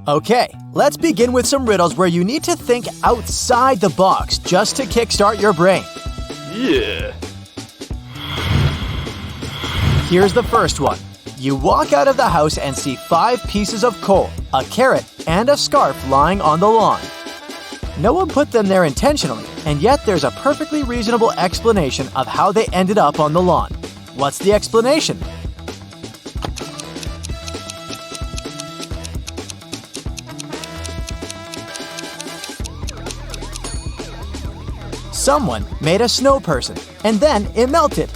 Okay, let's begin with some riddles where you need to think outside the box just to kickstart your brain. Yeah. Here's the first one. You walk out of the house and see 5 pieces of coal, a carrot, and a scarf lying on the lawn. No one put them there intentionally, and yet there's a perfectly reasonable explanation of how they ended up on the lawn. What's the explanation? Someone made a snow person, and then it melted.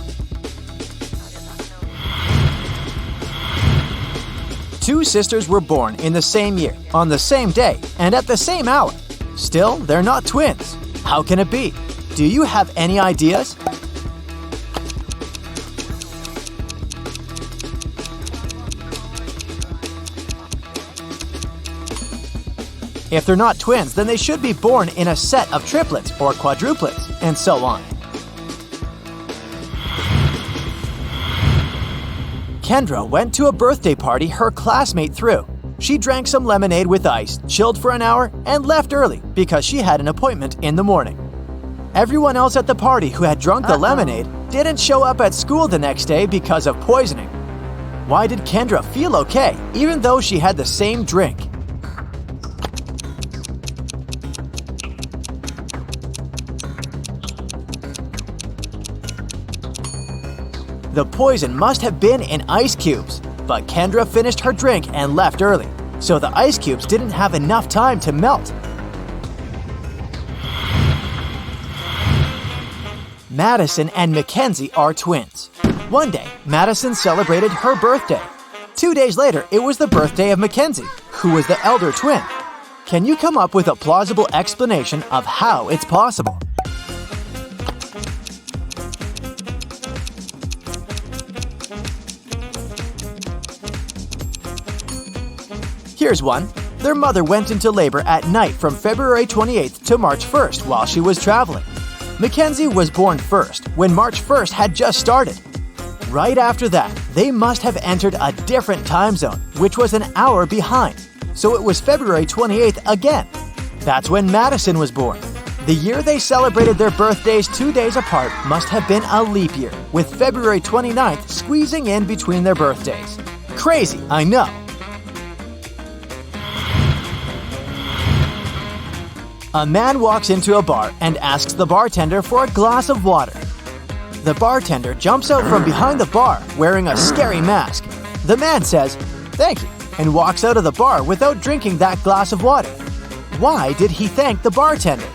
2 sisters were born in the same year, on the same day, and at the same hour. Still, they're not twins. How can it be? Do you have any ideas? If they're not twins, then they should be born in a set of triplets or quadruplets, and so on. Kendra went to a birthday party her classmate threw. She drank some lemonade with ice, chilled for an hour, and left early because she had an appointment in the morning. Everyone else at the party who had drunk the lemonade didn't show up at school the next day because of poisoning. Why did Kendra feel okay, even though she had the same drink? The poison must have been in ice cubes, but Kendra finished her drink and left early, so the ice cubes didn't have enough time to melt. Madison and Mackenzie are twins. One day, Madison celebrated her birthday. 2 days later, it was the birthday of Mackenzie, who was the elder twin. Can you come up with a plausible explanation of how it's possible? Here's one. Their mother went into labor at night from February 28th to March 1st while she was traveling. Mackenzie was born first when March 1st had just started. Right after that, they must have entered a different time zone, which was an hour behind. So it was February 28th again. That's when Madison was born. The year they celebrated their birthdays 2 days apart must have been a leap year, with February 29th squeezing in between their birthdays. Crazy, I know. A man walks into a bar and asks the bartender for a glass of water. The bartender jumps out from behind the bar wearing a scary mask. The man says, "Thank you," and walks out of the bar without drinking that glass of water. Why did he thank the bartender?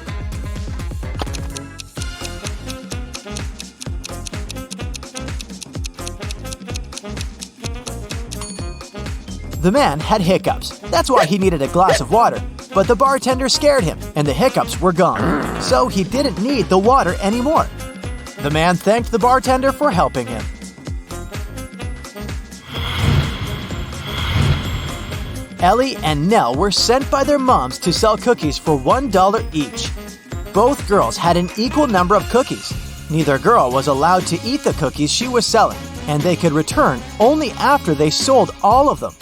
The man had hiccups. That's why he needed a glass of water. But the bartender scared him, and the hiccups were gone. So he didn't need the water anymore. The man thanked the bartender for helping him. Ellie and Nell were sent by their moms to sell cookies for $1 each. Both girls had an equal number of cookies. Neither girl was allowed to eat the cookies she was selling, and they could return only after they sold all of them.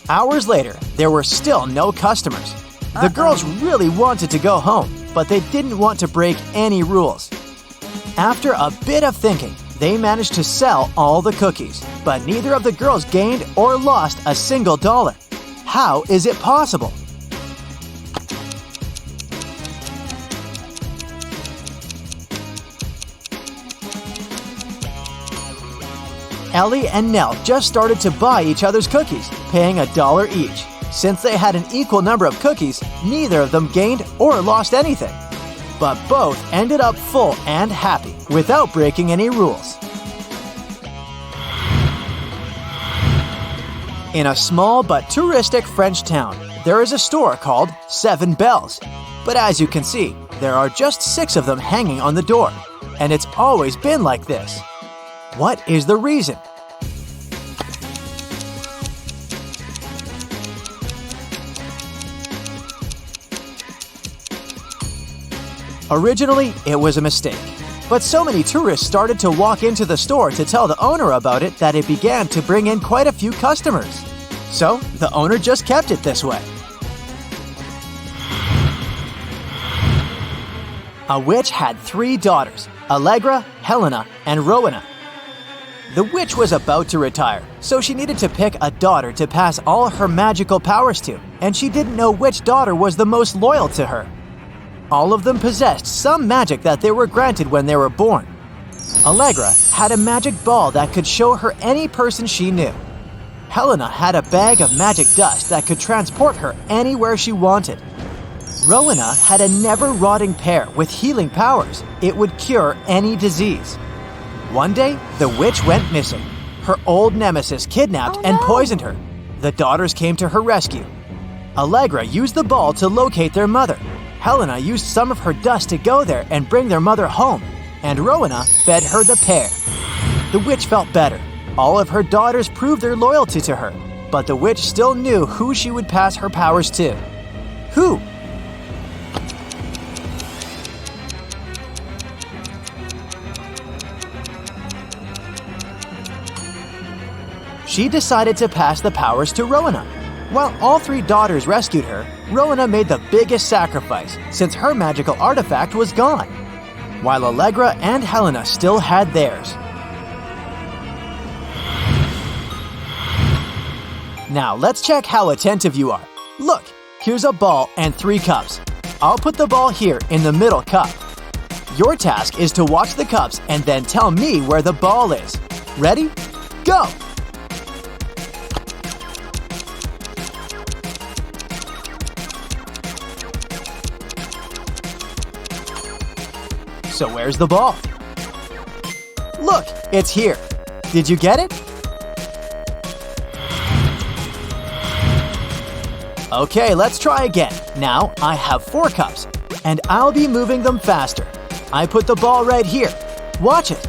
Hours later, there were still no customers. The girls really wanted to go home, but they didn't want to break any rules. After a bit of thinking, they managed to sell all the cookies, but neither of the girls gained or lost a single dollar. How is it possible? Ellie and Nell just started to buy each other's cookies, paying $1 each. Since they had an equal number of cookies, neither of them gained or lost anything. But both ended up full and happy, without breaking any rules. In a small but touristic French town, there is a store called 7 Bells. But as you can see, there are just 6 of them hanging on the door. And it's always been like this. What is the reason? Originally, it was a mistake. But so many tourists started to walk into the store to tell the owner about it that it began to bring in quite a few customers. So, the owner just kept it this way. A witch had 3 daughters, Allegra, Helena, and Rowena. The witch was about to retire, so she needed to pick a daughter to pass all her magical powers to, and she didn't know which daughter was the most loyal to her. All of them possessed some magic that they were granted when they were born. Allegra had a magic ball that could show her any person she knew. Helena had a bag of magic dust that could transport her anywhere she wanted. Rowena had a never-rotting pear with healing powers. It would cure any disease. One day, the witch went missing. Her old nemesis kidnapped and poisoned her. The daughters came to her rescue. Allegra used the ball to locate their mother. Helena used some of her dust to go there and bring their mother home. And Rowena fed her the pear. The witch felt better. All of her daughters proved their loyalty to her, but the witch still knew who she would pass her powers to. Who? She decided to pass the powers to Rowena. While all 3 daughters rescued her, Rowena made the biggest sacrifice since her magical artifact was gone, while Allegra and Helena still had theirs. Now let's check how attentive you are. Look, here's a ball and 3 cups. I'll put the ball here in the middle cup. Your task is to watch the cups and then tell me where the ball is. Ready? Go! So where's the ball? Look, it's here. Did you get it? Okay, let's try again. Now I have 4 cups, and I'll be moving them faster. I put the ball right here. Watch it.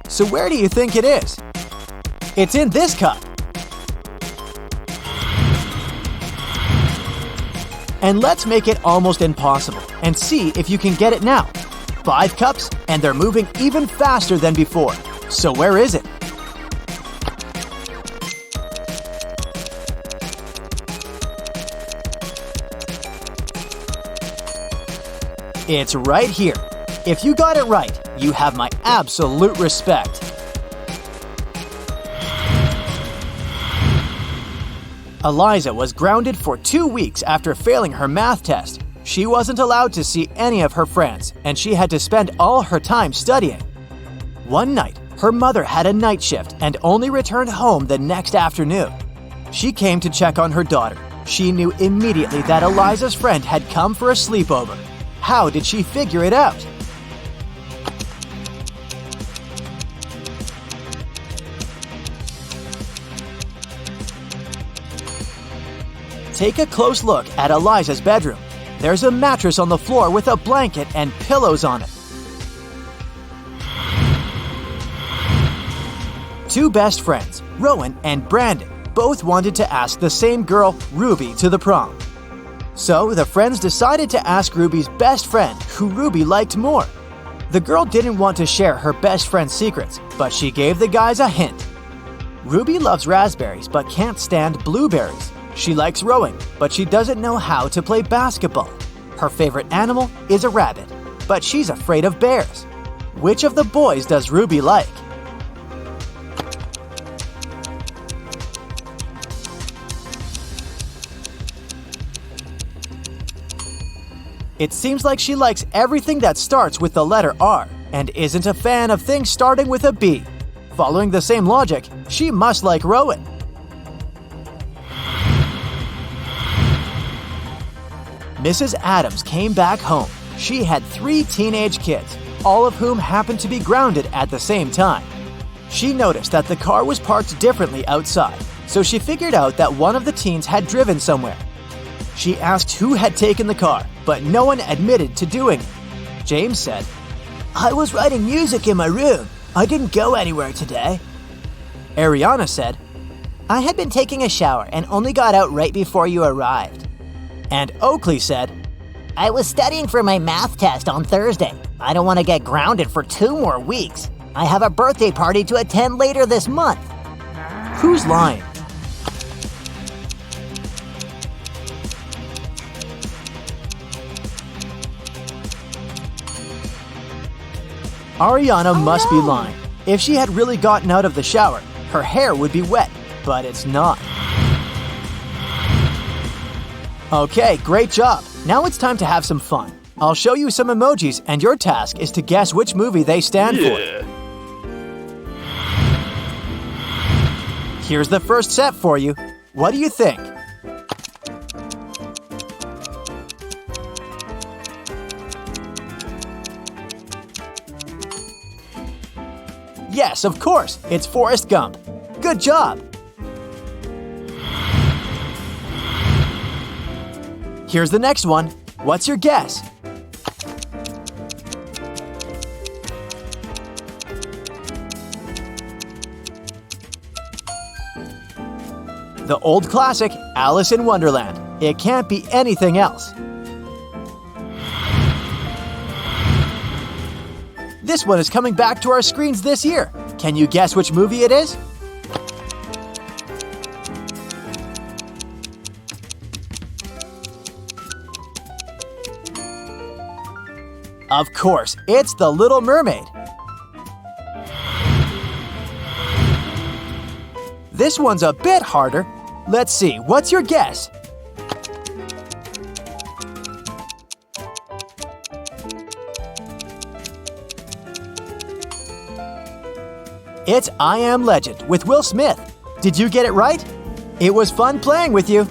So where do you think it is? It's in this cup. And let's make it almost impossible and see if you can get it now. 5 cups, and they're moving even faster than before. So where is it? It's right here. If you got it right, you have my absolute respect. Eliza was grounded for 2 weeks after failing her math test. She wasn't allowed to see any of her friends, and she had to spend all her time studying. One night, her mother had a night shift and only returned home the next afternoon. She came to check on her daughter. She knew immediately that Eliza's friend had come for a sleepover. How did she figure it out? Take a close look at Eliza's bedroom. There's a mattress on the floor with a blanket and pillows on it. 2 best friends, Rowan and Brandon, both wanted to ask the same girl, Ruby, to the prom. So the friends decided to ask Ruby's best friend who Ruby liked more. The girl didn't want to share her best friend's secrets, but she gave the guys a hint. Ruby loves raspberries but can't stand blueberries. She likes rowing, but she doesn't know how to play basketball. Her favorite animal is a rabbit, but she's afraid of bears. Which of the boys does Ruby like? It seems like she likes everything that starts with the letter R and isn't a fan of things starting with a B. Following the same logic, she must like Rowan. Mrs. Adams came back home. She had 3 teenage kids, all of whom happened to be grounded at the same time. She noticed that the car was parked differently outside, so she figured out that one of the teens had driven somewhere. She asked who had taken the car, but no one admitted to doing it. James said, "I was writing music in my room. I didn't go anywhere today." Ariana said, "I had been taking a shower and only got out right before you arrived." And Oakley said, "I was studying for my math test on Thursday. I don't want to get grounded for 2 more weeks. I have a birthday party to attend later this month." Who's lying? Ariana must be lying. If she had really gotten out of the shower, her hair would be wet, but it's not. Okay, great job. Now it's time to have some fun. I'll show you some emojis, and your task is to guess which movie they stand for. Here's the first set for you. What do you think? Yes, of course, it's Forrest Gump. Good job! Here's the next one. What's your guess? The old classic, Alice in Wonderland. It can't be anything else. This one is coming back to our screens this year. Can you guess which movie it is? Of course, it's The Little Mermaid. This one's a bit harder. Let's see, what's your guess? It's I Am Legend with Will Smith. Did you get it right? It was fun playing with you.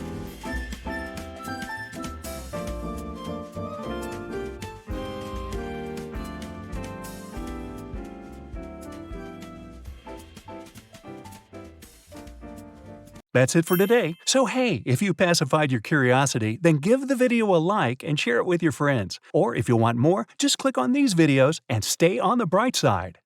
That's it for today. So hey, if you pacified your curiosity, then give the video a like and share it with your friends. Or if you want more, just click on these videos and stay on the bright side.